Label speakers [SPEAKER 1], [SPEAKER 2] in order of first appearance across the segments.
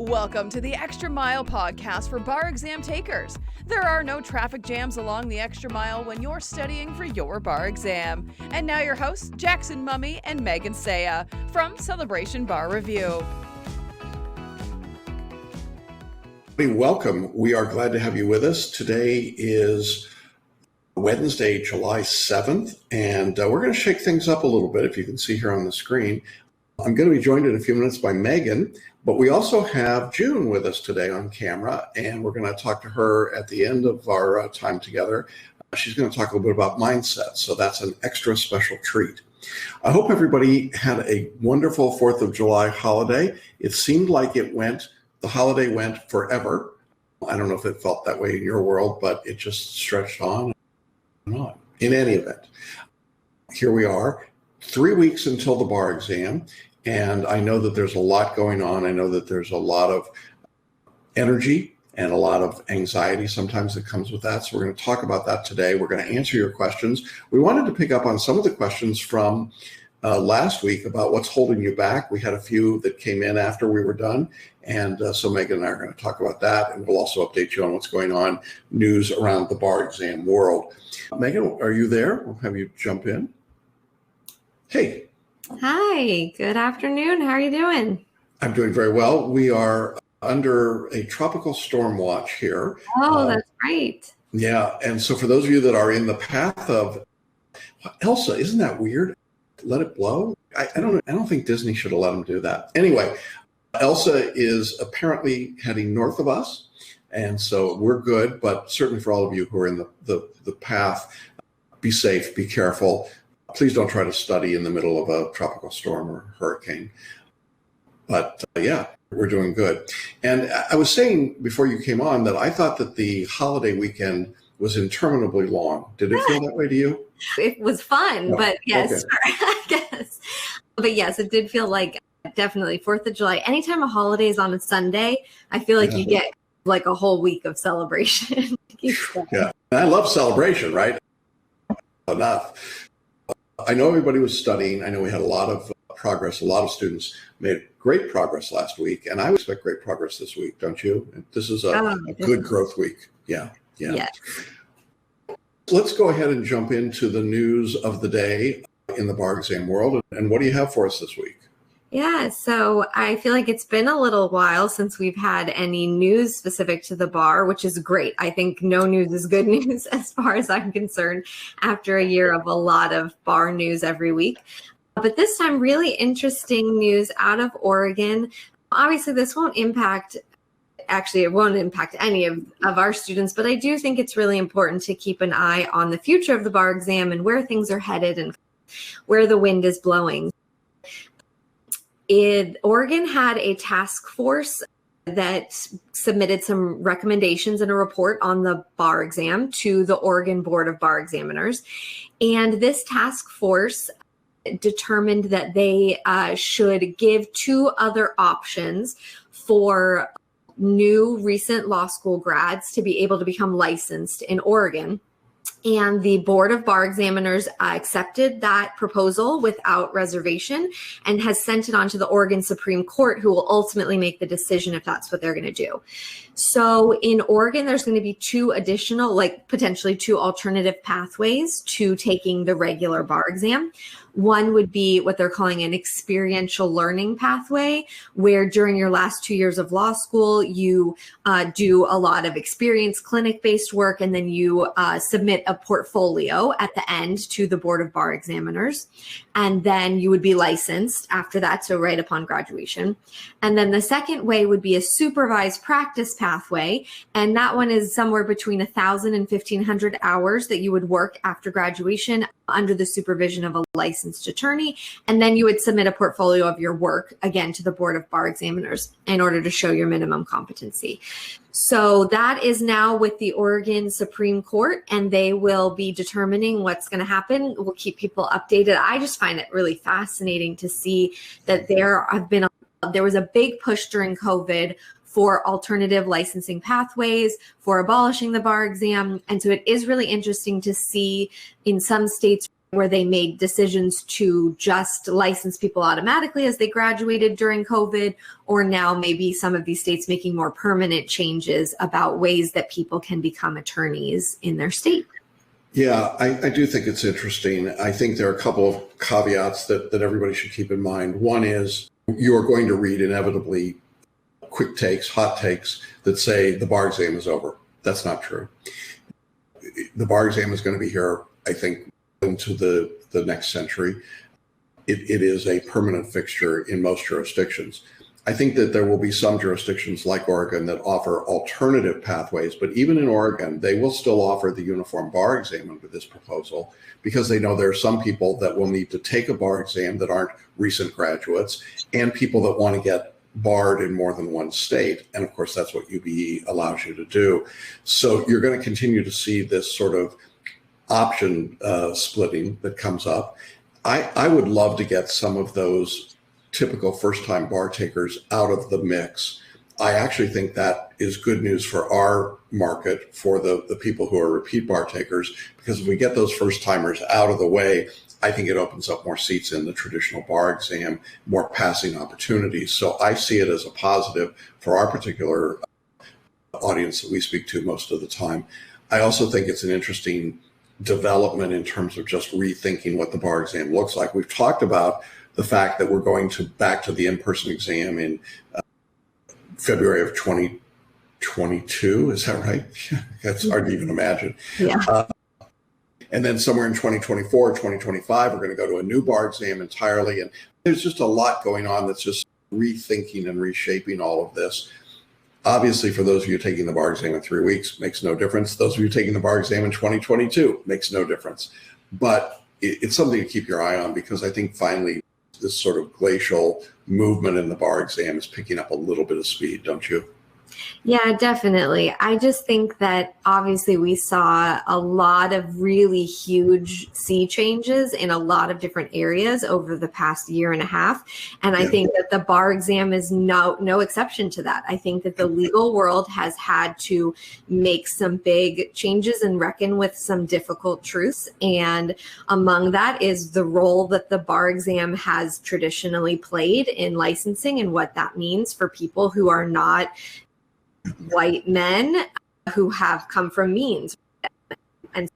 [SPEAKER 1] Welcome to the Extra Mile podcast for bar exam takers. There are no traffic jams along the extra mile when you're studying for your bar exam. And now your hosts, Jackson Mummy and Megan Saya from Celebration Bar Review.
[SPEAKER 2] Welcome. We are glad to have you with us. Today is Wednesday, July 7th, and we're going to shake things up a little bit, if you can see here on the screen. I'm going to be joined in a few minutes by Megan, but we also have June with us today on camera, and we're going to talk to her at the end of our time together. She's going to talk a little bit about mindset, so that's an extra special treat. I hope everybody had a wonderful 4th of July holiday. It seemed like the holiday went forever. I don't know if it felt that way in your world, but it just stretched on and on. In any event, here we are, 3 weeks until the bar exam. And I know that there's a lot going on. I know that there's a lot of energy and a lot of anxiety sometimes that comes with that. So we're going to talk about that today. We're going to answer your questions. We wanted to pick up on some of the questions from last week about what's holding you back. We had a few that came in after we were done. And so Megan and I are going to talk about that. And we'll also update you on what's going on, news around the bar exam world. Megan, are you there? We'll have you jump in. Hey.
[SPEAKER 3] Hi, good afternoon. How are you doing?
[SPEAKER 2] I'm doing very well. We are under a tropical storm watch here.
[SPEAKER 3] Oh, that's right.
[SPEAKER 2] Yeah. And so for those of you that are in the path of Elsa, isn't that weird? Let it blow? I don't think Disney should have let them do that. Anyway, Elsa is apparently heading north of us. And so we're good, but certainly for all of you who are in the path, be safe, be careful. Please don't try to study in the middle of a tropical storm or hurricane. But yeah, we're doing good. And I was saying before you came on that I thought that the holiday weekend was interminably long. Did it feel that way to you?
[SPEAKER 3] It was fun, but yes,
[SPEAKER 2] okay.
[SPEAKER 3] I guess. But yes, it did feel like definitely 4th of July. Anytime a holiday is on a Sunday, I feel like you get like a whole week of celebration.
[SPEAKER 2] Yeah, and I love celebration, right? Enough. I know everybody was studying. I know we had a lot of progress. A lot of students made great progress last week, and I would expect great progress this week, don't you? This is a good growth week. Yeah.
[SPEAKER 3] Yes.
[SPEAKER 2] Let's go ahead and jump into the news of the day in the bar exam world. And what do you have for us this week?
[SPEAKER 3] Yeah, so I feel like it's been a little while since we've had any news specific to the bar, which is great. I think no news is good news as far as I'm concerned after a year of a lot of bar news every week. But this time, really interesting news out of Oregon. Obviously, this won't impact any of our students, but I do think it's really important to keep an eye on the future of the bar exam and where things are headed and where the wind is blowing. Oregon had a task force that submitted some recommendations in a report on the bar exam to the Oregon Board of Bar Examiners. And this task force determined that they should give 2 other options for new recent law school grads to be able to become licensed in Oregon. And the Board of Bar Examiners accepted that proposal without reservation and has sent it on to the Oregon Supreme Court, who will ultimately make the decision if that's what they're going to do. So in Oregon, there's going to be 2 additional, potentially 2 alternative pathways to taking the regular bar exam. One would be what they're calling an experiential learning pathway, where during your last 2 years of law school, you do a lot of experience clinic-based work, and then you submit a portfolio at the end to the Board of Bar Examiners. And then you would be licensed after that, so right upon graduation. And then the second way would be a supervised practice pathway, and that one is somewhere between 1,000 and 1,500 hours that you would work after graduation under the supervision of a licensed attorney, and then you would submit a portfolio of your work again to the Board of Bar Examiners in order to show your minimum competency. So that is now with the Oregon Supreme Court, and they will be determining what's going to happen. We'll keep people updated. I just find it really fascinating to see that there was a big push during COVID for alternative licensing pathways, for abolishing the bar exam. And so it is really interesting to see in some states where they made decisions to just license people automatically as they graduated during COVID, or now maybe some of these states making more permanent changes about ways that people can become attorneys in their state.
[SPEAKER 2] Yeah, I do think it's interesting. I think there are a couple of caveats that everybody should keep in mind. One is you're going to read inevitably quick takes, hot takes that say the bar exam is over. That's not true. The bar exam is going to be here, I think, into the next century. It is a permanent fixture in most jurisdictions. I think that there will be some jurisdictions like Oregon that offer alternative pathways, but even in Oregon, they will still offer the uniform bar exam under this proposal because they know there are some people that will need to take a bar exam that aren't recent graduates and people that want to get barred in more than one state. And of course, that's what UBE allows you to do. So you're going to continue to see this sort of option splitting that comes up. I would love to get some of those typical first-time bar takers out of the mix. I actually think that is good news for our market, for the people who are repeat bar takers, because if we get those first-timers out of the way, I think it opens up more seats in the traditional bar exam, more passing opportunities. So I see it as a positive for our particular audience that we speak to most of the time. I also think it's an interesting development in terms of just rethinking what the bar exam looks like. We've talked about the fact that we're going back to the in-person exam in February of 2022. Is that right? That's hard to even imagine.
[SPEAKER 3] Yeah.
[SPEAKER 2] And then somewhere in 2024, 2025, we're going to go to a new bar exam entirely. And there's just a lot going on that's just rethinking and reshaping all of this. Obviously, for those of you taking the bar exam in 3 weeks, makes no difference. Those of you taking the bar exam in 2022 makes no difference. But it's something to keep your eye on, because I think finally this sort of glacial movement in the bar exam is picking up a little bit of speed, don't you?
[SPEAKER 3] Yeah, definitely. I just think that obviously we saw a lot of really huge sea changes in a lot of different areas over the past year and a half. And I think that the bar exam is no exception to that. I think that the legal world has had to make some big changes and reckon with some difficult truths. And among that is the role that the bar exam has traditionally played in licensing and what that means for people who are not white men who have come from means. And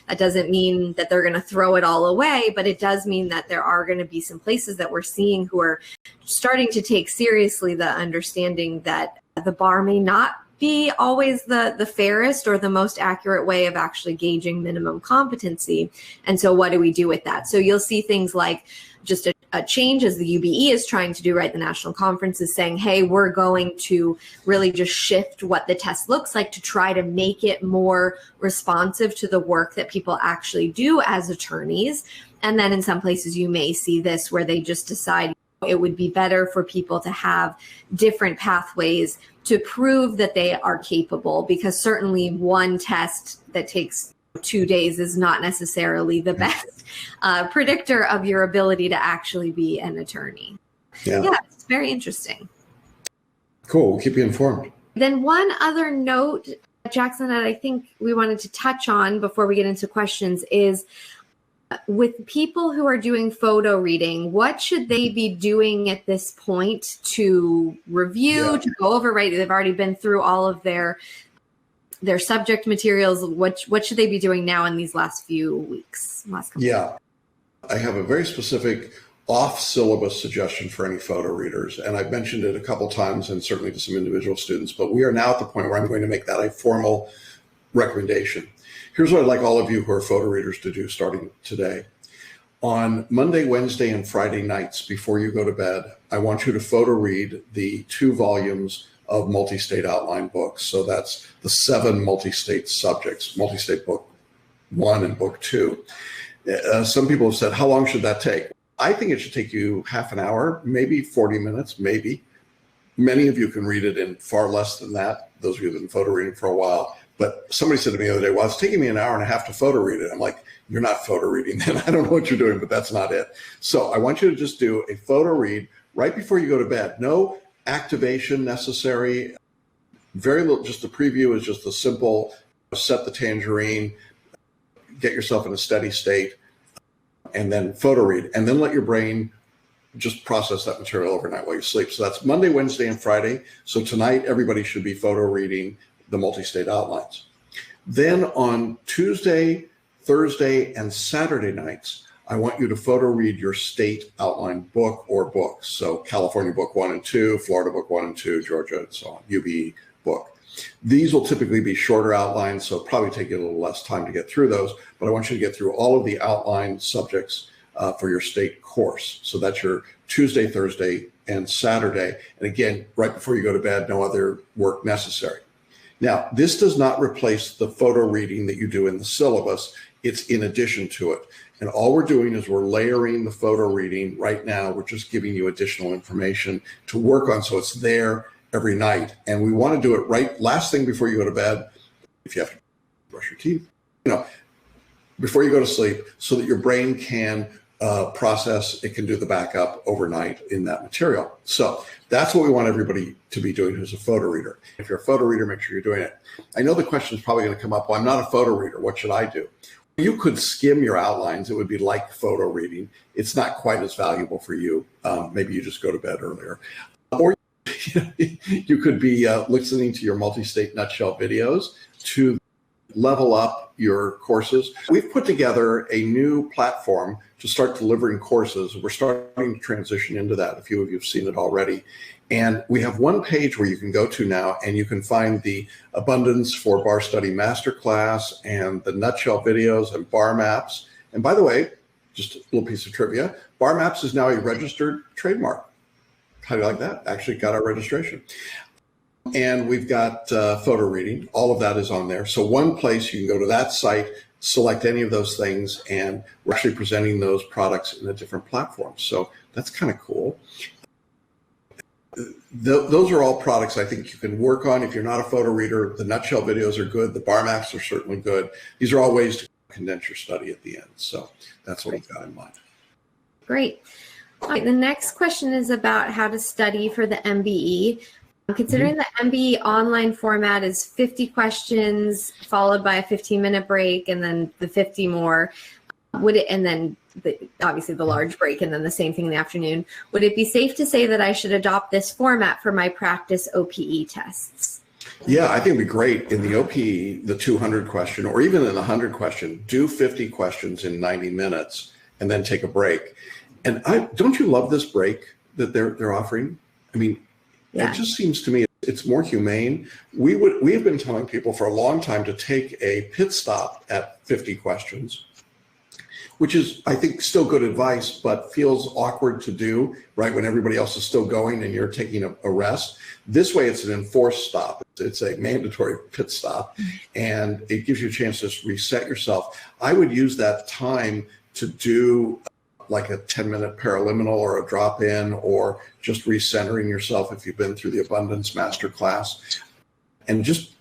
[SPEAKER 3] that doesn't mean that they're going to throw it all away, but it does mean that there are going to be some places that we're seeing who are starting to take seriously the understanding that the bar may not be always the fairest or the most accurate way of actually gauging minimum competency. And so what do we do with that? So you'll see things like just a change, as the UBE is trying to do, right? The national conference is saying, hey, we're going to really just shift what the test looks like to try to make it more responsive to the work that people actually do as attorneys. And then in some places you may see this where they just decide it would be better for people to have different pathways to prove that they are capable, because certainly one test that takes 2 days is not necessarily the best predictor of your ability to actually be an attorney. Yeah, it's very interesting.
[SPEAKER 2] Cool. We'll keep you informed.
[SPEAKER 3] Then one other note, Jackson, that I think we wanted to touch on before we get into questions is with people who are doing photo reading, what should they be doing at this point to review, to go over, right? They've already been through all of their subject materials. What should they be doing now in these last few weeks?
[SPEAKER 2] I have a very specific off-syllabus suggestion for any photo readers, and I've mentioned it a couple times and certainly to some individual students, but we are now at the point where I'm going to make that a formal recommendation. Here's what I'd like all of you who are photo readers to do starting today. On Monday, Wednesday, and Friday nights before you go to bed, I want you to photo read the 2 volumes of multi-state outline books. So that's the 7 multi-state subjects, multi-state book 1 and book 2. Some people have said, how long should that take? I think it should take you half an hour, maybe 40 minutes, maybe. Many of you can read it in far less than that, those of you that have been photo reading for a while. But somebody said to me the other day, well, it's taking me an hour and a half to photo read it. I'm like, you're not photo reading then. I don't know what you're doing, but that's not it. So I want you to just do a photo read right before you go to bed. No activation necessary. Very little, just the preview is just the simple, set the tangerine, get yourself in a steady state. and then photo read, and then let your brain just process that material overnight while you sleep. So that's Monday, Wednesday, and Friday. So tonight, everybody should be photo reading the multi-state outlines. Then on Tuesday, Thursday, and Saturday nights, I want you to photo read your state outline book or books. So California book 1 and 2, Florida book 1 and 2, Georgia, and so on, UB book. These will typically be shorter outlines, so it'll probably take you a little less time to get through those, but I want you to get through all of the outline subjects for your state course. So that's your Tuesday, Thursday, and Saturday. And again, right before you go to bed, no other work necessary. Now, this does not replace the photo reading that you do in the syllabus. It's in addition to it. And all we're doing is we're layering the photo reading right now. We're just giving you additional information to work on so it's there every night. And we want to do it right last thing before you go to bed, if you have to brush your teeth, before you go to sleep, so that your brain can process, it can do the backup overnight in that material. So that's what we want everybody to be doing who's a photo reader. If you're a photo reader, make sure you're doing it. I know the question is probably going to come up, well, I'm not a photo reader. What should I do? You could skim your outlines. It would be like photo reading. It's not quite as valuable for you. Maybe you just go to bed earlier. Or you could be listening to your multi-state nutshell videos to level up your courses. We've put together a new platform to start delivering courses. We're starting to transition into that. A few of you have seen it already. And we have one page where you can go to now and you can find the Abundance for Bar Study Masterclass and the nutshell videos and bar maps. And by the way, just a little piece of trivia, bar maps is now a registered trademark. How do you like that? Actually got our registration. And we've got photo reading. All of that is on there. So one place, you can go to that site, select any of those things, and we're actually presenting those products in a different platform. So that's kind of cool. Those are all products I think you can work on. If you're not a photo reader, the nutshell videos are good. The bar maps are certainly good. These are all ways to condense your study at the end. So that's what we've got in mind.
[SPEAKER 3] Great. All right, the next question is about how to study for the MBE. Considering the MBE online format is 50 questions followed by a 15-minute break and then the 50 more, and then obviously the large break and then the same thing in the afternoon, would it be safe to say that I should adopt this format for my practice OPE tests?
[SPEAKER 2] Yeah, I think it'd be great in the OPE, the 200 question, or even in the 100 question, do 50 questions in 90 minutes and then take a break. And don't you love this break that they're offering? I mean, yeah. It just seems to me it's more humane. We have been telling people for a long time to take a pit stop at 50 questions, which is, I think, still good advice, but feels awkward to do, right, when everybody else is still going and you're taking a rest. This way, it's an enforced stop. It's a mandatory pit stop, and it gives you a chance to reset yourself. I would use that time to do like a 10-minute paraliminal or a drop-in, or just recentering yourself if you've been through the Abundance Masterclass, and just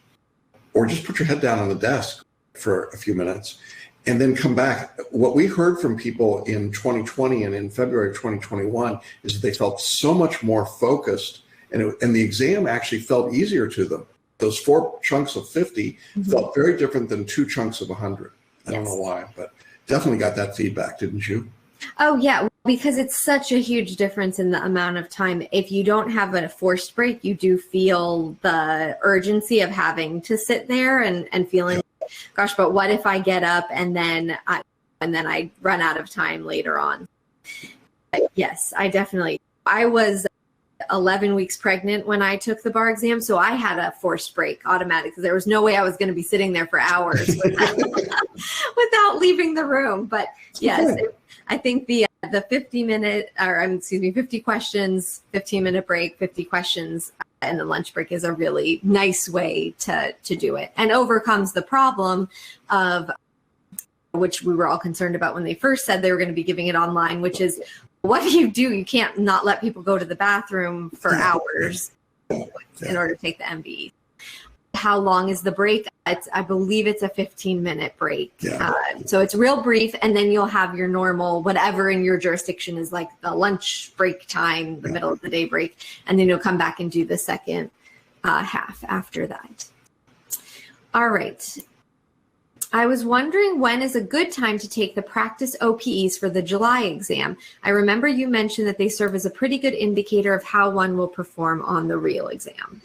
[SPEAKER 2] put your head down on the desk for a few minutes and then come back. What we heard from people in 2020 and in February of 2021 is that they felt so much more focused, and the exam actually felt easier to them. Those 4 chunks of 50 felt very different than 2 chunks of 100. I don't know why, but definitely got that feedback, didn't you?
[SPEAKER 3] Oh, yeah, because it's such a huge difference in the amount of time. If you don't have a forced break, you do feel the urgency of having to sit there and feeling, gosh, but what if I get up and then I run out of time later on? Yes, I was 11 weeks pregnant when I took the bar exam, so I had a forced break automatic because there was no way I was going to be sitting there for hours without leaving the room. But yes, I think the 50 questions, 15-minute break, 50 questions, and the lunch break is a really nice way to do it, and overcomes the problem of, which we were all concerned about when they first said they were going to be giving it online, which is, what do? You can't not let people go to the bathroom for hours in order to take the MBE. How long is the break? I believe it's a 15-minute break. Yeah. So it's real brief, and then you'll have your normal, whatever in your jurisdiction is like the lunch break time, the middle of the day break, and then you'll come back and do the second half after that. All right. I was wondering when is a good time to take the practice OPEs for the July exam. I remember you mentioned that they serve as a pretty good indicator of how one will perform on the real exam.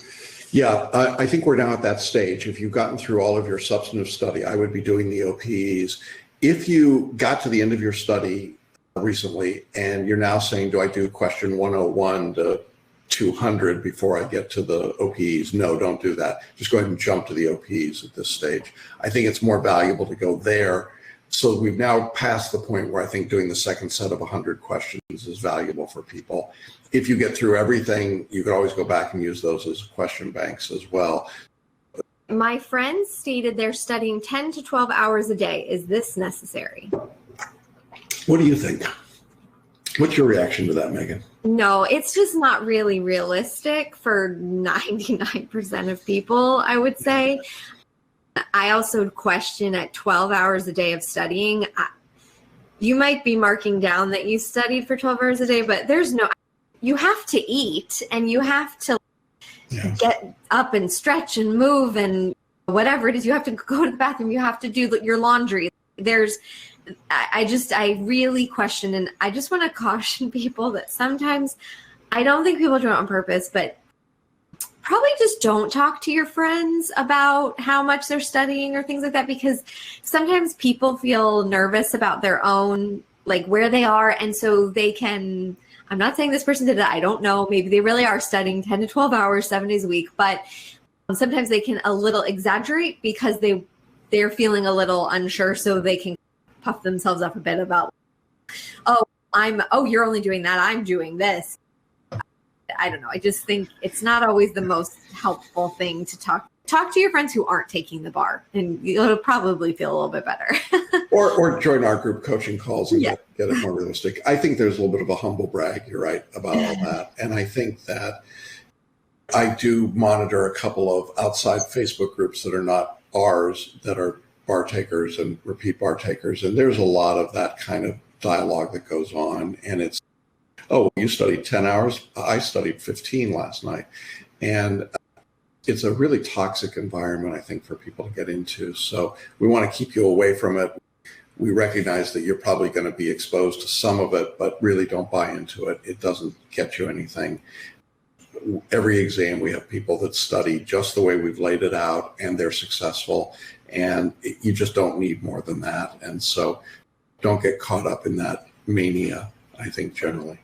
[SPEAKER 2] Yeah, I think we're now at that stage. If you've gotten through all of your substantive study, I would be doing the OPEs. If you got to the end of your study recently and you're now saying, do I do question 101 to 200 before I get to the OPEs? No, don't do that. Just go ahead and jump to the OPEs at this stage. I think it's more valuable to go there. So we've now passed the point where I think doing the second set of 100 questions is valuable for people. If you get through everything, you could always go back and use those as question banks as well.
[SPEAKER 3] My friends stated they're studying 10 to 12 hours a day. Is this necessary?
[SPEAKER 2] What do you think? What's your reaction to that, Megan?
[SPEAKER 3] No, it's just not really realistic for 99% of people, I would say. I also question at 12 hours a day of studying, you might be marking down that you studied for 12 hours a day, but you have to eat and you have to get up and stretch and move and whatever it is. You have to go to the bathroom. You have to do your laundry. I really question, and I just want to caution people that sometimes I don't think people do it on purpose, but probably just don't talk to your friends about how much they're studying or things like that, because sometimes people feel nervous about their own, like where they are. And so I'm not saying this person did it. I don't know. Maybe they really are studying 10 to 12 hours, 7 days a week, but sometimes they can a little exaggerate because they're feeling a little unsure. So they can puff themselves up a bit about, you're only doing that. I'm doing this. I don't know. I just think it's not always the most helpful thing to talk to your friends who aren't taking the bar, and you'll probably feel a little bit better.
[SPEAKER 2] or join our group coaching calls and get it more realistic. I think there's a little bit of a humble brag, you're right, about all that. And I think that I do monitor a couple of outside Facebook groups that are not ours, that are bar takers and repeat bar takers. And there's a lot of that kind of dialogue that goes on. And it's, you studied 10 hours? I studied 15 last night. And it's a really toxic environment, I think, for people to get into. So we want to keep you away from it. We recognize that you're probably going to be exposed to some of it, but really don't buy into it. It doesn't get you anything. Every exam, we have people that study just the way we've laid it out, and they're successful. And you just don't need more than that. And so don't get caught up in that mania, I think, generally.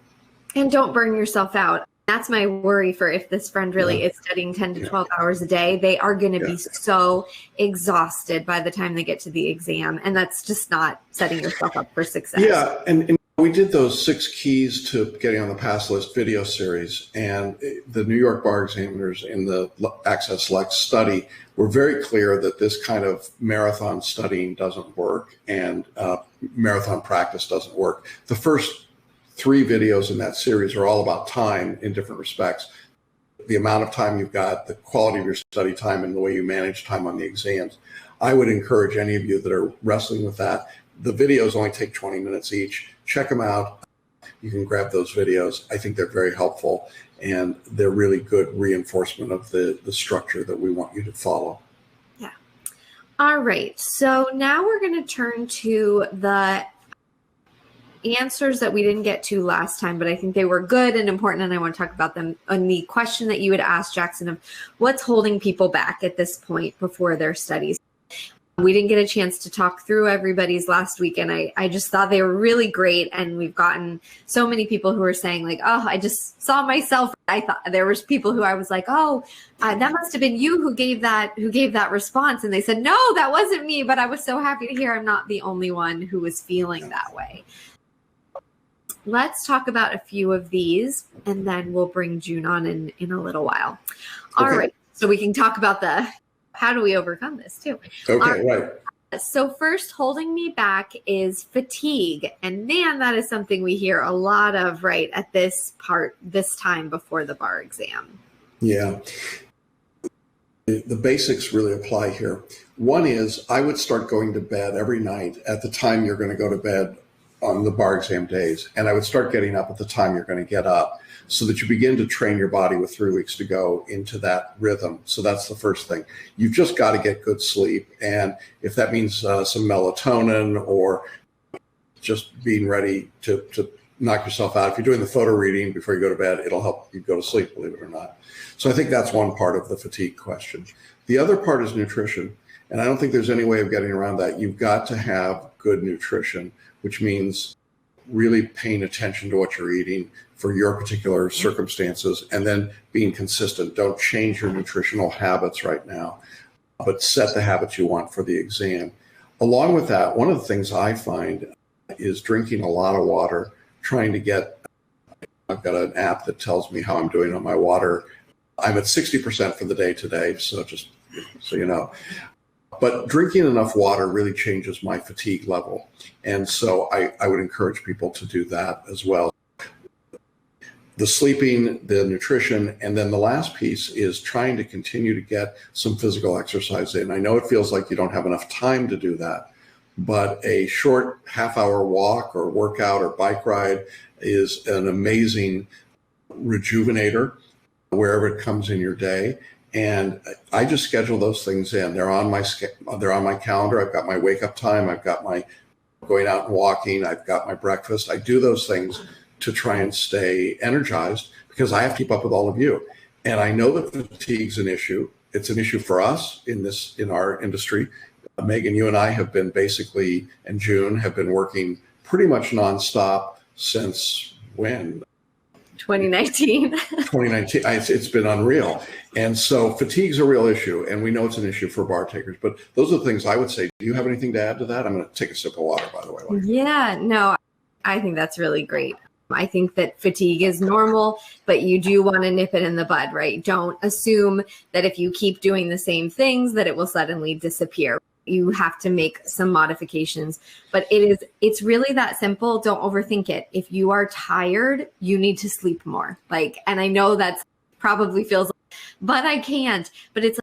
[SPEAKER 3] And don't burn yourself out. That's my worry for if this friend really is studying 10 to 12 hours a day. They are going to be so exhausted by the time they get to the exam. And that's just not setting yourself up for success.
[SPEAKER 2] Yeah. And we did those 6 keys to getting on the pass list video series. And the New York bar examiners in the Access Select study were very clear that this kind of marathon studying doesn't work, and marathon practice doesn't work. The first 3 videos in that series are all about time in different respects. The amount of time you've got, the quality of your study time, and the way you manage time on the exams. I would encourage any of you that are wrestling with that. The videos only take 20 minutes each. Check them out. You can grab those videos. I think they're very helpful, and they're really good reinforcement of the structure that we want you to follow.
[SPEAKER 3] Yeah. All right. So now we're going to turn to the answers that we didn't get to last time, but I think they were good and important, and I want to talk about them. On the question that you had asked, Jackson, of what's holding people back at this point before their studies. We didn't get a chance to talk through everybody's last week, and I just thought they were really great, and we've gotten so many people who are saying like, I just saw myself. I thought there was people who I was like, that must have been you who gave that response, and they said, no, that wasn't me, but I was so happy to hear I'm not the only one who was feeling that way. Let's talk about a few of these, and then we'll bring June on in a little while. All right, so we can talk about how do we overcome this too?
[SPEAKER 2] Okay, right.
[SPEAKER 3] So first, holding me back is fatigue. And man, that is something we hear a lot of right at this time before the bar exam.
[SPEAKER 2] Yeah. The basics really apply here. One is I would start going to bed every night at the time you're going to go to bed on the bar exam days. And I would start getting up at the time you're going to get up so that you begin to train your body with 3 weeks to go into that rhythm. So that's the first thing. You've just got to get good sleep. And if that means some melatonin or just being ready to knock yourself out. If you're doing the photo reading before you go to bed, it'll help you go to sleep, believe it or not. So I think that's one part of the fatigue question. The other part is nutrition. And I don't think there's any way of getting around that. You've got to have good nutrition, which means really paying attention to what you're eating for your particular circumstances and then being consistent. Don't change your nutritional habits right now, but set the habits you want for the exam. Along with that, one of the things I find is drinking a lot of water, trying to get, I've got an app that tells me how I'm doing on my water. I'm at 60% for the day today, so just so you know. But drinking enough water really changes my fatigue level. And so I would encourage people to do that as well. The sleeping, the nutrition, and then the last piece is trying to continue to get some physical exercise in. I know it feels like you don't have enough time to do that, but a short half-hour walk or workout or bike ride is an amazing rejuvenator wherever it comes in your day. And I just schedule those things in. They're on my calendar. I've got my wake up time. I've got my going out and walking. I've got my breakfast. I do those things to try and stay energized because I have to keep up with all of you. And I know that fatigue's an issue. It's an issue for us in our industry. Megan, you and I have been basically, and June, have been working pretty much nonstop since when?
[SPEAKER 3] 2019.
[SPEAKER 2] 2019. It's been unreal. And so fatigue's a real issue, and we know it's an issue for bar takers. But those are the things I would say. Do you have anything to add to that? I'm going to take a sip of water, by the way.
[SPEAKER 3] Yeah, no, I think that's really great. I think that fatigue is normal, but you do want to nip it in the bud, right? Don't assume that if you keep doing the same things that it will suddenly disappear. You have to make some modifications, but it's really that simple. Don't overthink it. If you are tired, you need to sleep more. And I know that's probably feels, but I can't, but it's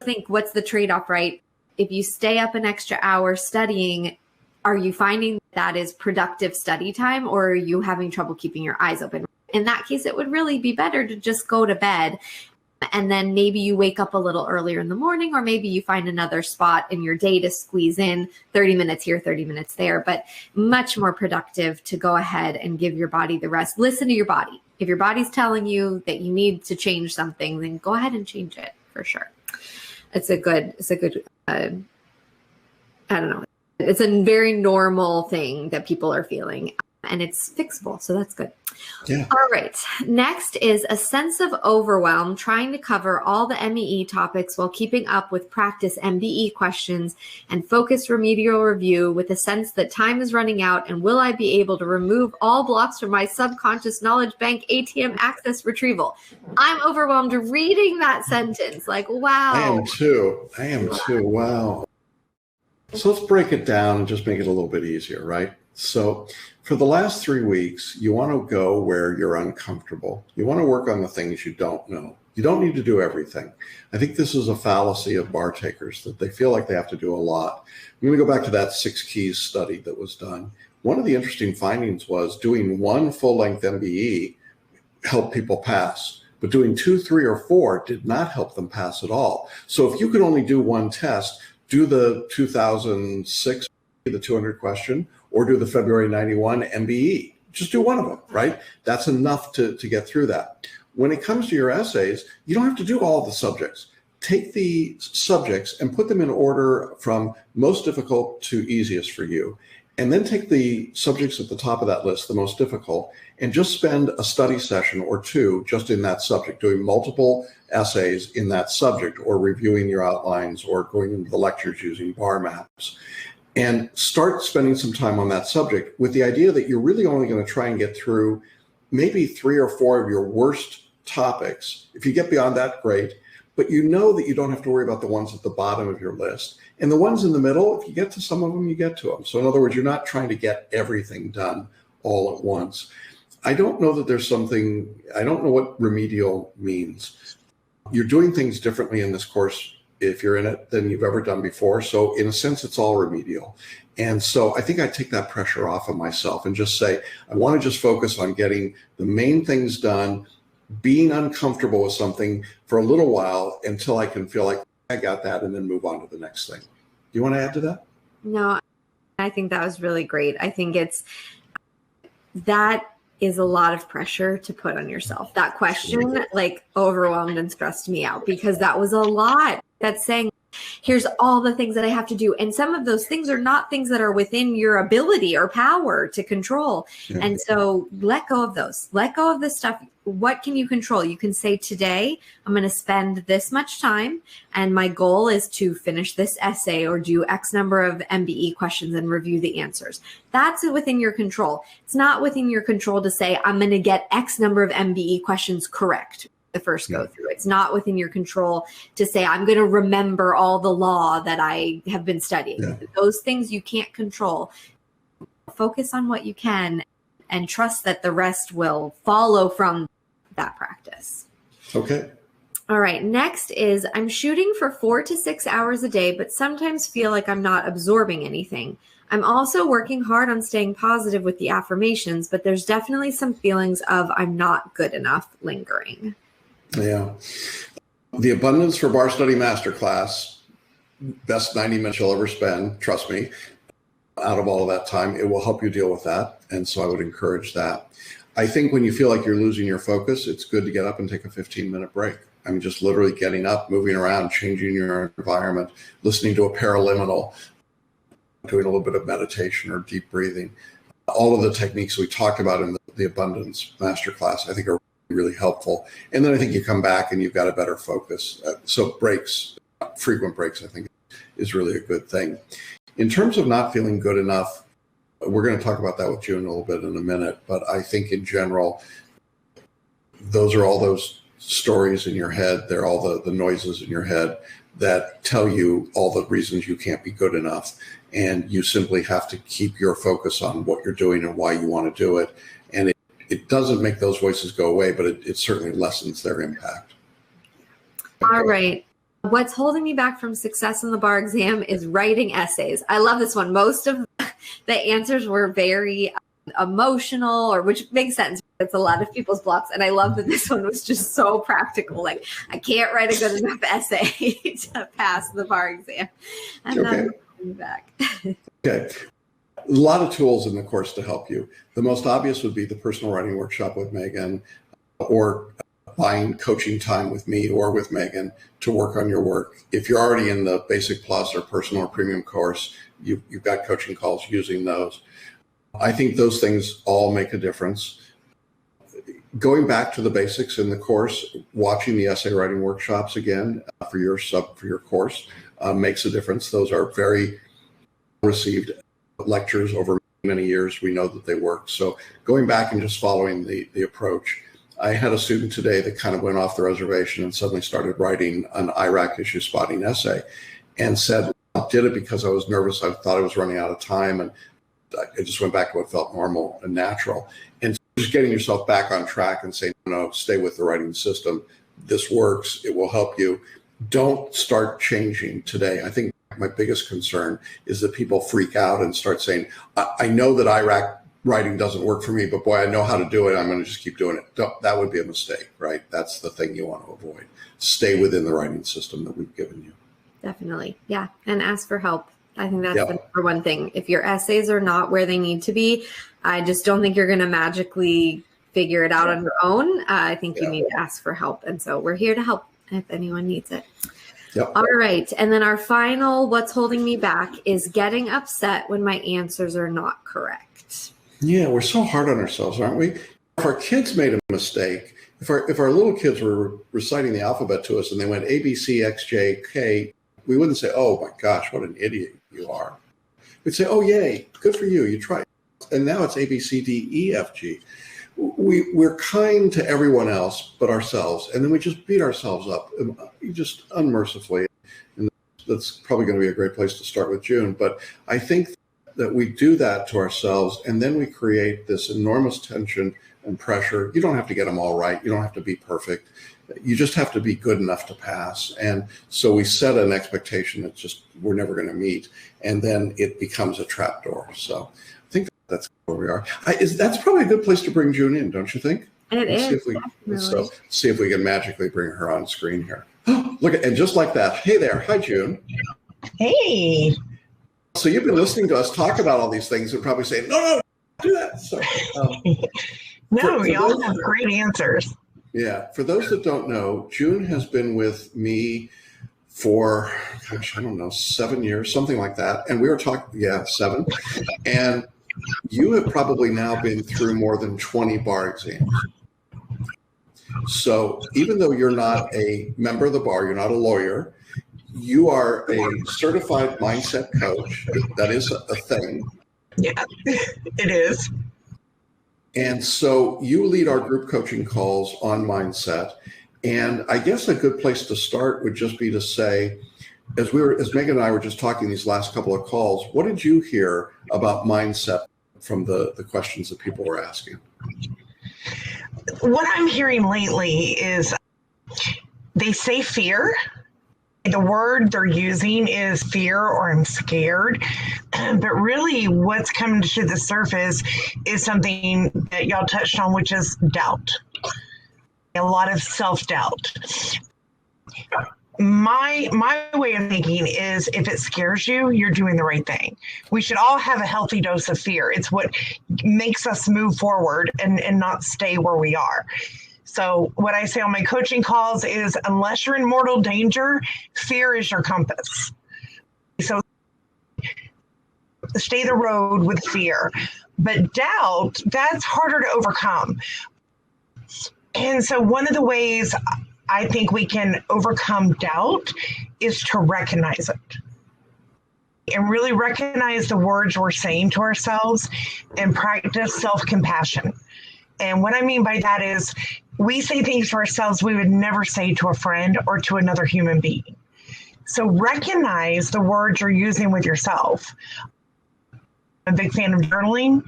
[SPEAKER 3] think what's the trade-off, right? If you stay up an extra hour studying, are you finding that is productive study time, or are you having trouble keeping your eyes open? In that case, it would really be better to just go to bed. And then maybe you wake up a little earlier in the morning, or maybe you find another spot in your day to squeeze in 30 minutes here, 30 minutes there, but much more productive to go ahead and give your body the rest. Listen to your body. If your body's telling you that you need to change something, then go ahead and change it for sure. It's a good, I don't know. It's a very normal thing that people are feeling, and it's fixable. So that's good.
[SPEAKER 2] Yeah.
[SPEAKER 3] All right. Next is a sense of overwhelm, trying to cover all the MEE topics while keeping up with practice MBE questions and focused remedial review with a sense that time is running out, and will I be able to remove all blocks from my subconscious knowledge bank ATM access retrieval? I'm overwhelmed reading that sentence. Wow.
[SPEAKER 2] I am too. Wow. So let's break it down and just make it a little bit easier, right? So for the last 3 weeks, you want to go where you're uncomfortable. You want to work on the things you don't know. You don't need to do everything. I think this is a fallacy of bar takers, that they feel like they have to do a lot. I'm going to go back to that 6 keys study that was done. One of the interesting findings was doing one full-length MBE helped people pass, but doing 2, 3, or 4 did not help them pass at all. So if you could only do one test, do the 2006, the 200 question, or do the February 91 MBE. Just do one of them, right? That's enough to get through that. When it comes to your essays, you don't have to do all the subjects. Take the subjects and put them in order from most difficult to easiest for you. And then take the subjects at the top of that list, the most difficult, and just spend a study session or two just in that subject, doing multiple essays in that subject, or reviewing your outlines, or going into the lectures using bar maps. And start spending some time on that subject with the idea that you're really only going to try and get through maybe 3 or 4 of your worst topics. If you get beyond that, great. But you know that you don't have to worry about the ones at the bottom of your list. And the ones in the middle, if you get to some of them, you get to them. So in other words, you're not trying to get everything done all at once. I don't know that there's something, I don't know what remedial means. You're doing things differently in this course, if you're in it, than you've ever done before. So in a sense, it's all remedial. And so I think I take that pressure off of myself and just say, I want to just focus on getting the main things done, being uncomfortable with something for a little while until I can feel like I got that, and then move on to the next thing. Do you want to add to that?
[SPEAKER 3] No, I think that was really great. I think that is a lot of pressure to put on yourself. That question like overwhelmed and stressed me out, because that was a lot. That's saying, here's all the things that I have to do. And some of those things are not things that are within your ability or power to control. Yeah. And so let go of those. Let go of the stuff. What can you control? You can say, today, I'm going to spend this much time, and my goal is to finish this essay or do X number of MBE questions and review the answers. That's within your control. It's not within your control to say, I'm going to get X number of MBE questions correct the first go through. It's not within your control to say, I'm going to remember all the law that I have been studying. Yeah. Those things you can't control. Focus on what you can and trust that the rest will follow from that practice.
[SPEAKER 2] Okay.
[SPEAKER 3] All right. Next is, I'm shooting for 4 to 6 hours a day, but sometimes feel like I'm not absorbing anything. I'm also working hard on staying positive with the affirmations, but there's definitely some feelings of I'm not good enough lingering.
[SPEAKER 2] Yeah. The Abundance for Bar Study Masterclass, best 90 minutes you'll ever spend, trust me, out of all of that time, it will help you deal with that. And so I would encourage that. I think when you feel like you're losing your focus, it's good to get up and take a 15-minute break. I mean, just literally getting up, moving around, changing your environment, listening to a paraliminal, doing a little bit of meditation or deep breathing. All of the techniques we talked about in the Abundance Masterclass, I think are really helpful. And then I think you come back and you've got a better focus. So breaks, frequent breaks, I think is really a good thing. In terms of not feeling good enough, we're going to talk about that with June a little bit in a minute, but I think in general, those are all those stories in your head. They're all the noises in your head that tell you all the reasons you can't be good enough. And you simply have to keep your focus on what you're doing and why you want to do it. And it doesn't make those voices go away, but it certainly lessens their impact.
[SPEAKER 3] All right. What's holding me back from success in the bar exam is writing essays. I love this one. Most of the answers were very emotional, or which makes sense. It's a lot of people's blocks. And I love that this one was just so practical. Like, I can't write a good enough essay to pass the bar exam. And
[SPEAKER 2] okay.
[SPEAKER 3] That's holding me back.
[SPEAKER 2] Okay. A lot of tools in the course to help you. The most obvious would be the personal writing workshop with Megan, or buying coaching time with me or with Megan to work on your work. If you're already in the Basic Plus or Personal or Premium course, you've got coaching calls using those. I think those things all make a difference. Going back to the basics in the course, watching the essay writing workshops again for your course makes a difference. Those are very received lectures over many years. We know that they work. So going back and just following the approach. I had a student today that kind of went off the reservation and suddenly started writing an Iraq issue spotting essay and said, I did it because I was nervous. I thought I was running out of time. And I just went back to what felt normal and natural. And just getting yourself back on track and saying, no, stay with the writing system. This works. It will help you. Don't start changing today. I think my biggest concern is that people freak out and start saying, I know that Iraq writing doesn't work for me, but boy, I know how to do it. I'm going to just keep doing it. That would be a mistake, right? That's the thing you want to avoid. Stay within the writing system that we've given you.
[SPEAKER 3] Definitely. Yeah. And ask for help. I think that's the number one thing. If your essays are not where they need to be, I just don't think you're going to magically figure it out on your own. I think you need to ask for help. And so we're here to help if anyone needs it.
[SPEAKER 2] Yep.
[SPEAKER 3] All right. And then our final, what's holding me back, is getting upset when my answers are not correct.
[SPEAKER 2] Yeah, we're so hard on ourselves, aren't we? If our kids made a mistake, if our little kids were reciting the alphabet to us and they went A, B, C, X, J, K, we wouldn't say, oh my gosh, what an idiot you are. We'd say, oh, yay, good for you. You tried. And now it's A, B, C, D, E, F, G. We're kind to everyone else but ourselves. And then we just beat ourselves up just unmercifully. And that's probably going to be a great place to start with June. But I think that we do that to ourselves, and then we create this enormous tension and pressure. You don't have to get them all right. You don't have to be perfect. You just have to be good enough to pass. And so we set an expectation that just we're never going to meet, and then it becomes a trapdoor. So I think that's where we are. That's probably a good place to bring June in, don't you think? See if we can magically bring her on screen here. Look at, and just like that. Hey there. Hi, June.
[SPEAKER 4] Hey.
[SPEAKER 2] So you've been listening to us talk about all these things and probably saying, no, do that. So
[SPEAKER 4] no, we all have great answers.
[SPEAKER 2] Yeah. For those that don't know, June has been with me for, gosh, I don't know, 7 years, something like that. And we were talking, 7. And you have probably now been through more than 20 bar exams. So even though you're not a member of the bar, you're not a lawyer, you are a certified mindset coach. That is a thing.
[SPEAKER 4] Yeah, it is.
[SPEAKER 2] And so you lead our group coaching calls on mindset. And I guess a good place to start would just be to say, as Megan and I were just talking these last couple of calls, what did you hear about mindset from the questions that people were asking?
[SPEAKER 4] What I'm hearing lately is they say fear. The word they're using is fear or I'm scared. But really what's coming to the surface is something that y'all touched on, which is doubt. A lot of self-doubt. My way of thinking is if it scares you, you're doing the right thing. We should all have a healthy dose of fear. It's what makes us move forward and not stay where we are. So what I say on my coaching calls is unless you're in mortal danger, fear is your compass. So stay the road with fear. But doubt, that's harder to overcome. And so one of the ways I think we can overcome doubt is to recognize it and really recognize the words we're saying to ourselves and practice self-compassion. And what I mean by that is we say things to ourselves we would never say to a friend or to another human being. So recognize the words you're using with yourself. I'm a big fan of journaling.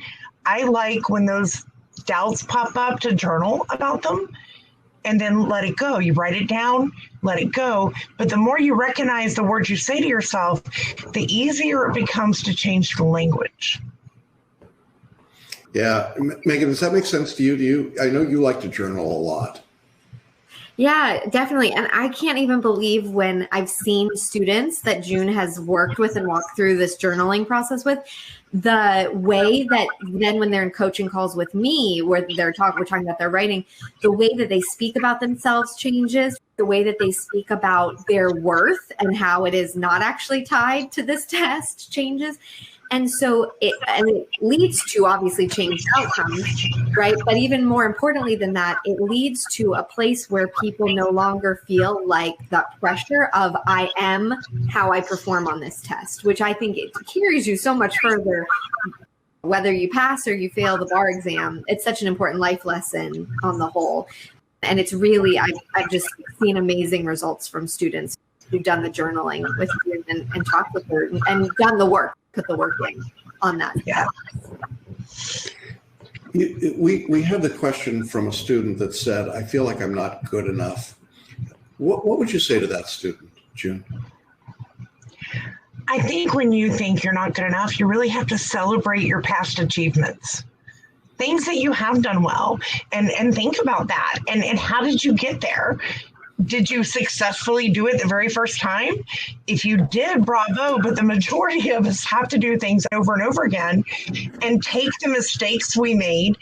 [SPEAKER 4] I like when those doubts pop up to journal about them and then let it go. You write it down, let it go. But the more you recognize the words you say to yourself, the easier it becomes to change the language.
[SPEAKER 2] Yeah. Megan, does that make sense to you? I know you like to journal a lot.
[SPEAKER 3] Yeah, definitely. And I can't even believe when I've seen students that June has worked with and walked through this journaling process with, the way that then when they're in coaching calls with me, where we're talking about their writing, the way that they speak about themselves changes, the way that they speak about their worth and how it is not actually tied to this test changes. And so it leads to obviously changed outcomes, right? But even more importantly than that, it leads to a place where people no longer feel like that pressure of I am how I perform on this test, which I think it carries you so much further, whether you pass or you fail the bar exam. It's such an important life lesson on the whole. And it's really, I've just seen amazing results from students who've done the journaling with you and talked with her and done the work. Put the work in on that.
[SPEAKER 4] Yeah.
[SPEAKER 2] We had the question from a student that said, I feel like I'm not good enough. What would you say to that student, June?
[SPEAKER 4] I think when you think you're not good enough, you really have to celebrate your past achievements. Things that you have done well and think about that. And how did you get there? Did you successfully do it the very first time? If you did, bravo, but the majority of us have to do things over and over again and take the mistakes we made,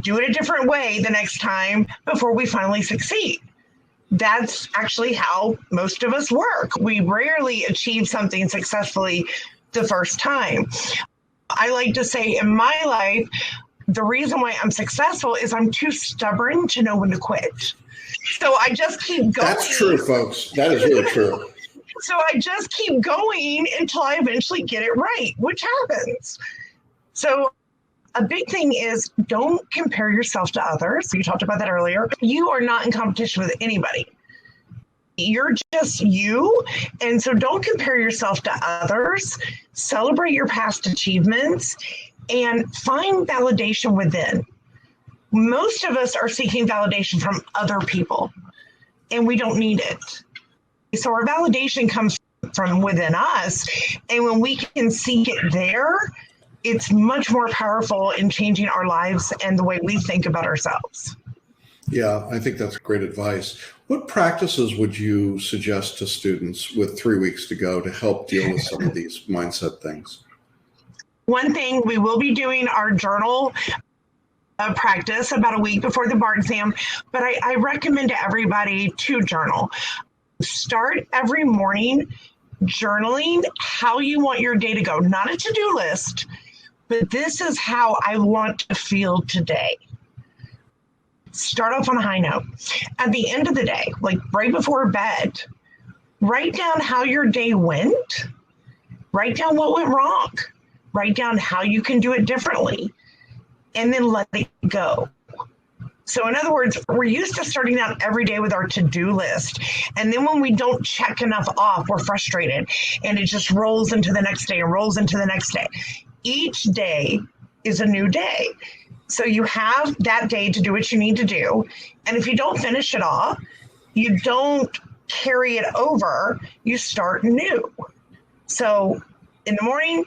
[SPEAKER 4] do it a different way the next time before we finally succeed. That's actually how most of us work. We rarely achieve something successfully the first time. I like to say in my life, the reason why I'm successful is I'm too stubborn to know when to quit. So I just keep going.
[SPEAKER 2] That's true, folks. That is really true.
[SPEAKER 4] So I just keep going until I eventually get it right, which happens. So a big thing is don't compare yourself to others. You talked about that earlier. You are not in competition with anybody. You're just you. And so don't compare yourself to others. Celebrate your past achievements and find validation within. Most of us are seeking validation from other people, and we don't need it. So our validation comes from within us. And when we can seek it there, it's much more powerful in changing our lives and the way we think about ourselves.
[SPEAKER 2] Yeah, I think that's great advice. What practices would you suggest to students with 3 weeks to go to help deal with some of these mindset things?
[SPEAKER 4] One thing, we will be doing our journal practice about a week before the bar exam, but I recommend to everybody to journal. Start every morning journaling how you want your day to go, not a to-do list, but this is how I want to feel today. Start off on a high note. At the end of the day, like right before bed, write down how your day went. Write down what went wrong. Write down how you can do it differently, and then let it go. So in other words, we're used to starting out every day with our to-do list. And then when we don't check enough off, we're frustrated. And it just rolls into the next day and rolls into the next day. Each day is a new day. So you have that day to do what you need to do. And if you don't finish it off, you don't carry it over, you start new. So in the morning,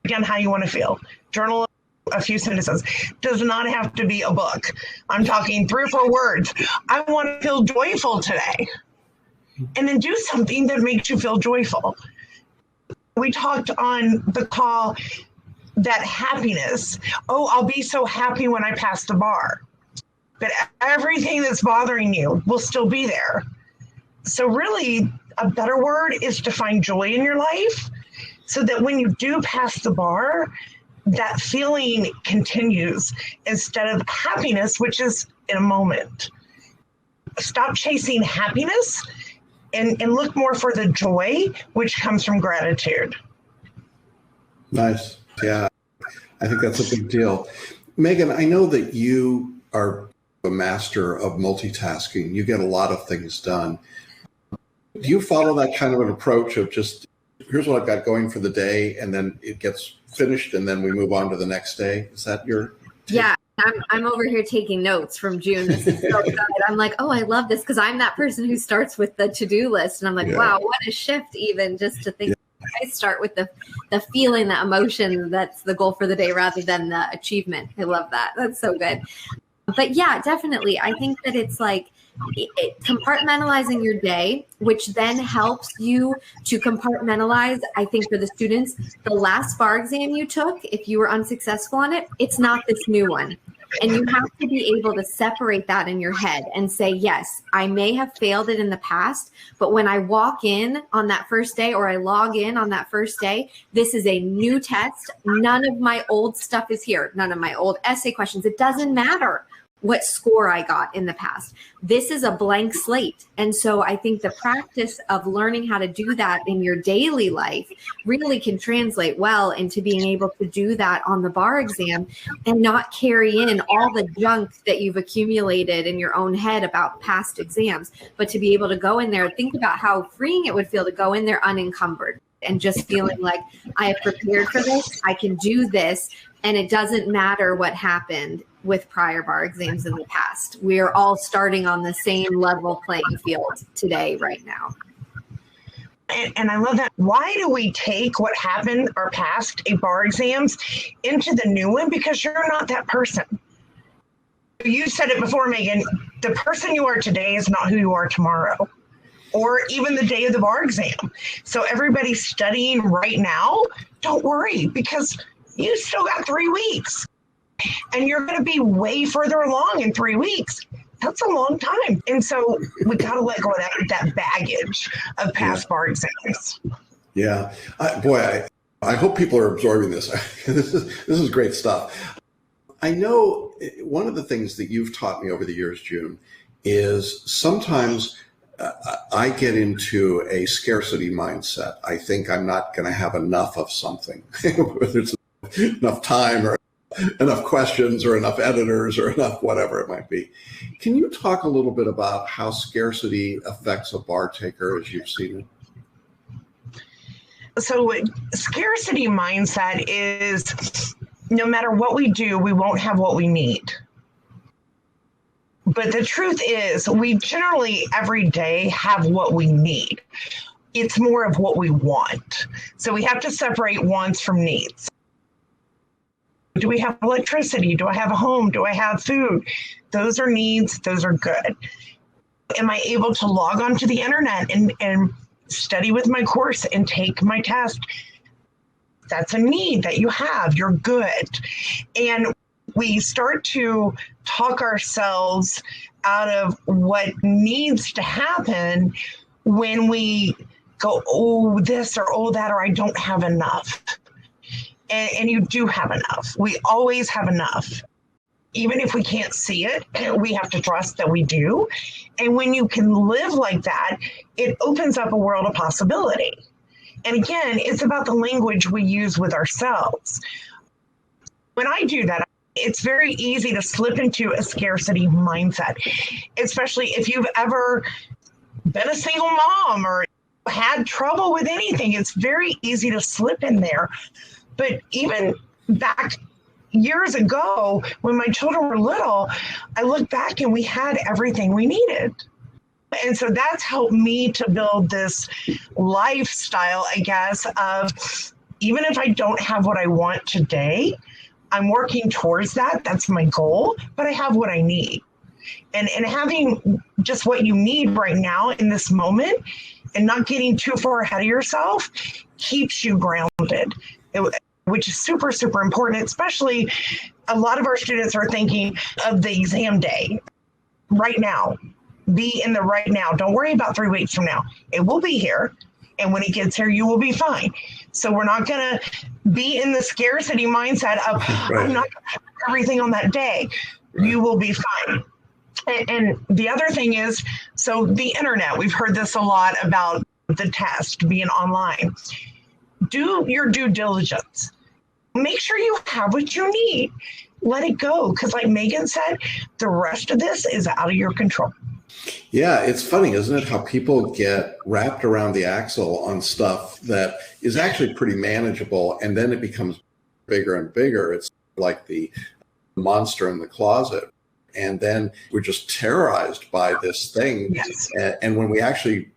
[SPEAKER 4] again, how you want to feel. Journal a few sentences. Does not have to be a book. I'm talking 3 or 4 words. I want to feel joyful today. And then do something that makes you feel joyful. We talked on the call that happiness. Oh, I'll be so happy when I pass the bar. But everything that's bothering you will still be there. So really, a better word is to find joy in your life so that when you do pass the bar, that feeling continues instead of happiness, which is in a moment. Stop chasing happiness and look more for the joy, which comes from gratitude.
[SPEAKER 2] Nice. Yeah, I think that's a big deal. Megan, I know that you are a master of multitasking. You get a lot of things done. Do you follow that kind of an approach of just, here's what I've got going for the day, and then it gets finished, and then we move on to the next day? Is that your take?
[SPEAKER 3] Yeah, I'm over here taking notes from June. This is so good. I'm like, oh, I love this, because I'm that person who starts with the to-do list, and I'm like, wow, what a shift even just to think. I start with the feeling, the emotion that's the goal for the day rather than the achievement. I love that. That's so good. But yeah, definitely. I think that it's like compartmentalizing your day, which then helps you to compartmentalize. I think for the students, the last bar exam you took, if you were unsuccessful on it, it's not this new one. And you have to be able to separate that in your head and say, yes, I may have failed it in the past, but when I walk in on that first day or I log in on that first day, this is a new test. None of my old stuff is here. None of my old essay questions. It doesn't matter what score I got in the past. This is a blank slate. And so I think the practice of learning how to do that in your daily life really can translate well into being able to do that on the bar exam and not carry in all the junk that you've accumulated in your own head about past exams, but to be able to go in there, think about how freeing it would feel to go in there unencumbered and just feeling like I have prepared for this, I can do this, and it doesn't matter what happened with prior bar exams in the past. We are all starting on the same level playing field today, right now.
[SPEAKER 4] And I love that. Why do we take what happened or past a bar exams into the new one? Because you're not that person. You said it before, Megan, the person you are today is not who you are tomorrow, or even the day of the bar exam. So everybody studying right now, don't worry, because you still got 3 weeks. And you're going to be way further along in 3 weeks. That's a long time. And so we got to let go of that baggage of past bar exams.
[SPEAKER 2] Yeah. I hope people are absorbing this. This is great stuff. I know one of the things that you've taught me over the years, June, is sometimes I get into a scarcity mindset. I think I'm not going to have enough of something, whether it's enough time or enough questions or enough editors or enough whatever it might be. Can you talk a little bit about how scarcity affects a bar taker as you've seen it?
[SPEAKER 4] So scarcity mindset is no matter what we do, we won't have what we need. But the truth is, we generally every day have what we need. It's more of what we want. So we have to separate wants from needs. Do we have electricity? Do I have a home? Do I have food? Those are needs. Those are good. Am I able to log onto the internet and study with my course and take my test? That's a need that you have. You're good. And we start to talk ourselves out of what needs to happen when we go, oh, this or oh, that, or I don't have enough. And you do have enough. We always have enough. Even if we can't see it, we have to trust that we do. And when you can live like that, it opens up a world of possibility. And again, it's about the language we use with ourselves. When I do that, it's very easy to slip into a scarcity mindset, especially if you've ever been a single mom or had trouble with anything. It's very easy to slip in there. But even back years ago, when my children were little, I look back and we had everything we needed. And so that's helped me to build this lifestyle, I guess, of even if I don't have what I want today, I'm working towards that. That's my goal, but I have what I need. And having just what you need right now in this moment and not getting too far ahead of yourself keeps you grounded, which is super, super important. Especially a lot of our students are thinking of the exam day right now. Be in the right now. Don't worry about 3 weeks from now. It will be here. And when it gets here, you will be fine. So we're not going to be in the scarcity mindset of, right, I'm not going to have everything on that day. Right. You will be fine. And the other thing is, so the internet, we've heard this a lot about the test being online. Do your due diligence. Make sure you have what you need. Let it go. Because like Megan said, the rest of this is out of your control.
[SPEAKER 2] Yeah, it's funny, isn't it, how people get wrapped around the axle on stuff that is actually pretty manageable, and then it becomes bigger and bigger. It's like the monster in the closet. And then we're just terrorized by this thing.
[SPEAKER 4] Yes.
[SPEAKER 2] And when we actually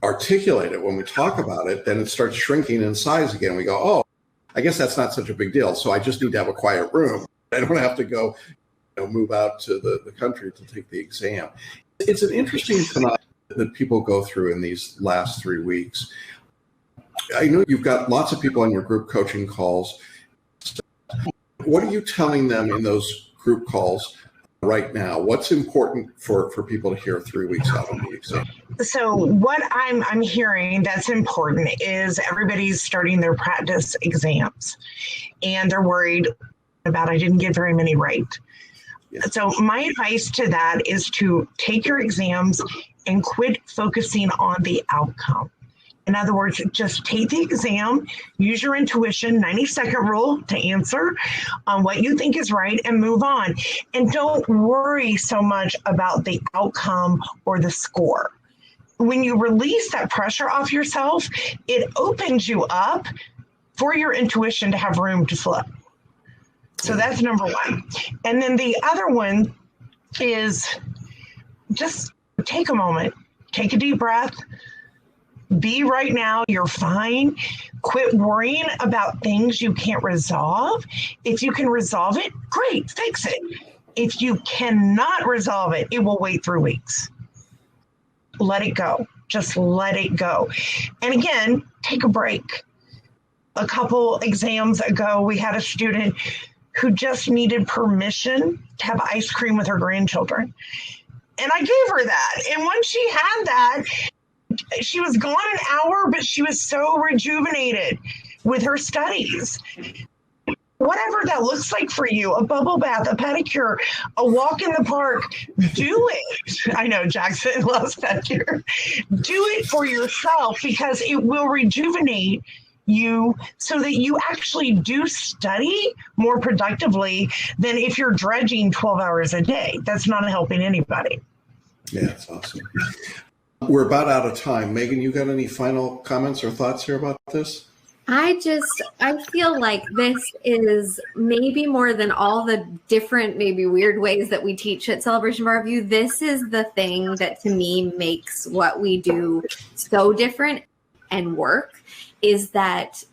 [SPEAKER 2] articulate it, when we talk about it, then it starts shrinking in size again. We go, oh, I guess that's not such a big deal. So I just need to have a quiet room. I don't have to go move out to the country to take the exam. It's an interesting phenomenon that people go through in these last 3 weeks. I know you've got lots of people on your group coaching calls. What are you telling them in those group calls right now? What's important for people to hear 3 weeks out on the exam?
[SPEAKER 4] So what I'm hearing that's important is everybody's starting their practice exams and they're worried about I didn't get very many right. Yeah. So my advice to that is to take your exams and quit focusing on the outcome. In other words, just take the exam, use your intuition, 90-second rule to answer on what you think is right and move on. And don't worry so much about the outcome or the score. When you release that pressure off yourself, it opens you up for your intuition to have room to flow. So that's number one. And then the other one is just take a moment, take a deep breath, be right now, you're fine. Quit worrying about things you can't resolve. If you can resolve it, great, fix it. If you cannot resolve it, it will wait 3 weeks. Let it go. Just let it go. And again, take a break. A couple exams ago, we had a student who just needed permission to have ice cream with her grandchildren. And I gave her that. And once she had that, she was gone an hour, but she was so rejuvenated with her studies. Whatever that looks like for you, a bubble bath, a pedicure, a walk in the park, do it. I know Jackson loves pedicure. Do it for yourself because it will rejuvenate you so that you actually do study more productively than if you're dredging 12 hours a day. That's not helping anybody.
[SPEAKER 2] Yeah, that's awesome. We're about out of time. Megan, you got any final comments or thoughts here about this?
[SPEAKER 3] I feel like this is maybe more than all the different, maybe weird ways that we teach at Celebration Bar Review. This is the thing that to me makes what we do so different and work, is that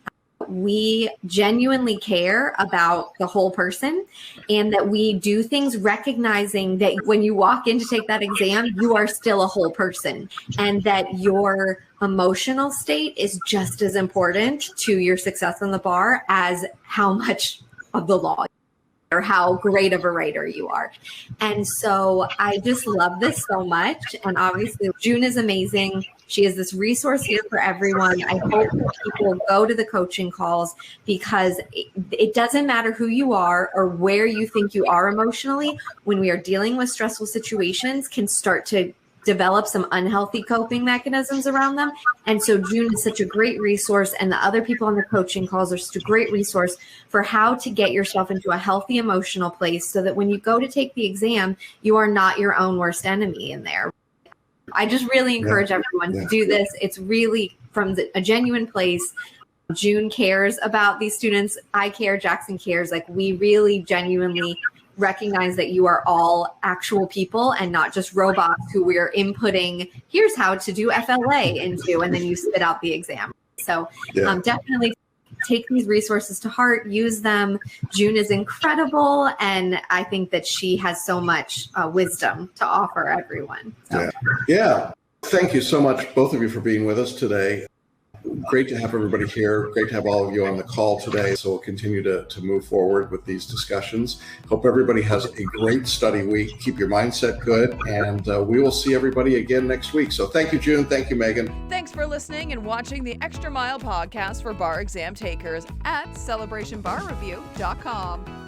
[SPEAKER 3] we genuinely care about the whole person, and that we do things recognizing that when you walk in to take that exam, you are still a whole person, and that your emotional state is just as important to your success on the bar as how much of the law or how great of a writer you are. And so I just love this so much. And obviously June is amazing. She is this resource here for everyone. I hope that people go to the coaching calls, because it doesn't matter who you are or where you think you are emotionally. When we are dealing with stressful situations, can start to develop some unhealthy coping mechanisms around them. And so June is such a great resource, and the other people on the coaching calls are such a great resource for how to get yourself into a healthy emotional place, so that when you go to take the exam, you are not your own worst enemy in there. I just really encourage everyone to do this. It's really from a genuine place. June cares about these students. I care. Jackson cares. Like, we really genuinely recognize that you are all actual people and not just robots who we're inputting, here's how to do FLA into, and then you spit out the exam. So definitely take these resources to heart, use them. June is incredible, and I think that she has so much wisdom to offer everyone. So.
[SPEAKER 2] Yeah. Thank you so much, both of you, for being with us today. Great to have everybody here. Great to have all of you on the call today. So we'll continue to move forward with these discussions. Hope everybody has a great study week. Keep your mindset good, and we will see everybody again next week. So thank you, June. Thank you, Megan.
[SPEAKER 1] Thanks for listening and watching the Extra Mile podcast for bar exam takers at celebrationbarreview.com.